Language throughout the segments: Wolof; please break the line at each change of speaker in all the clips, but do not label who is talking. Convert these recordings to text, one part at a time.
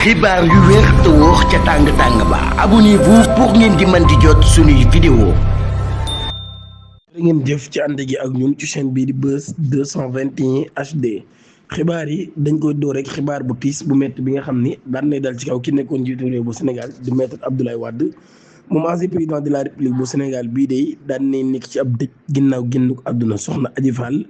xibaar yu wér te wóor ca tàng-tàng ba abonnez-vous pour ngeen di mën di jot suñuy vidéo.
ngeen jëf ci ànd gi ak ñun ci chaîne bii di Buzz 221 HD xibaar yi dañ koy door rek xibaar bu tiis bu métti bi nga xam ni daan nay dal ci kaw ki nekkoon njiitu réew bu Sénégal di maître Abdoulaye Wade moom ancien président de la République bu Sénégal bii de daan nay nekk ci ab dëj ginnaaw génn àdduna soxna Adji Fall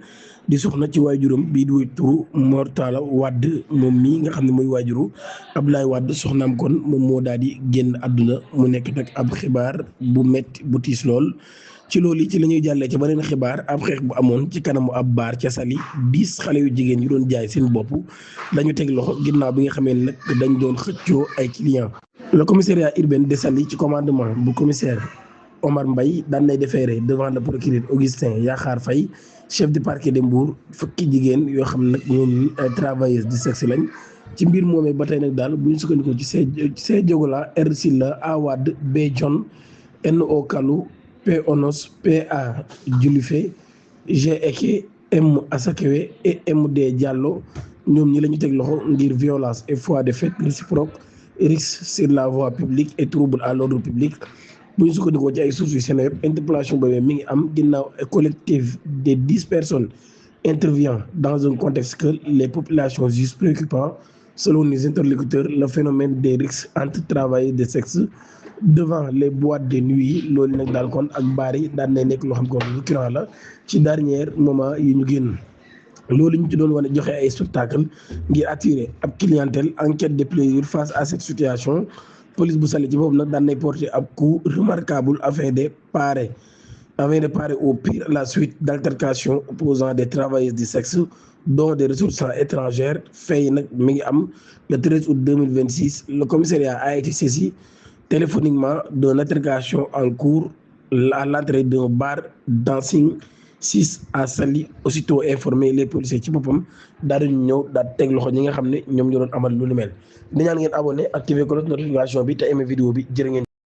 di soxna ci waajuram bii di turu Mor Talla Wade moom mii nga xam ne mooy waajuru Abdoulaye Wade soxnaam kon moom moo daal di génn àdduna mu nekk nag ab xibaar bu métti bu tiis lool. ci loolu ci la ñuy jàllee ci beneen xibaar ab xeex bu amoon ci kanamu ab baar ca Saly 10 xale yu jigéen yu doon jaay seen bopp lañu teg loxo ginnaaw bi nga xamee nag dañ doon xëccoo ay clients. le commissariat urbain de Saly ci commandement bu commissaire Omar Mbaye daan nay déféré devant le procureur Augustin Yakhar Faye chef du parquet de Mbour fukki jigéen yoo xam nag ñoom ay travailleuses du sexe lañ ci mbir moomee ba tey nag daal bu ñu sukkandikoo ci C Jogola R Silla A Wade B John N.O. Kalou P Onos PA Julife G Eke M Asakewe et MD Diallo ñoom ñi la ñu teg loxo ngir violence et fois de fait réciproque risque sur la voie publique et trouble à l'ordre public bu ñu sukkandikoo ci ay sources yu Seneweb interpellation boobu mi ngi am ginnaaw collectif de 10 personnes intervient dans un contexte que les populations jugent préoccupant. Selon les interlocuteurs, le phénomène des risques entre travailleurs de sexe devant les boîtes de nuit loolu nag daal kon ak baar yi daan nay nekk loo xam ko récurrent la ci dernier moment yi ñu génn loolu ñu ci doon wane joxe ay spectacle ngir attirer ab clientèle enquête de plaisir face à cette situation police bu Saly ci boobu nag daan nay porter ab coup remarquable afin de parer au pire la suite d'altercations opposant des travailleuses du sexe dont des ressortissants étrangères fay nag mi ngi am le 13 août 2026 le commissariat a été saisi téléphoniquement d'une altercation en cours à l'entrée d'un bar dancing 6 à Saly aussitôt informé les policiers ci boppam daal di ñëw daal teg loxo ñi nga xam ne ñoom ñoo doon amal lu ni mel di ñaan ngeen abonné activer cloche notification bi te aimé vidéo bi jërë ngeen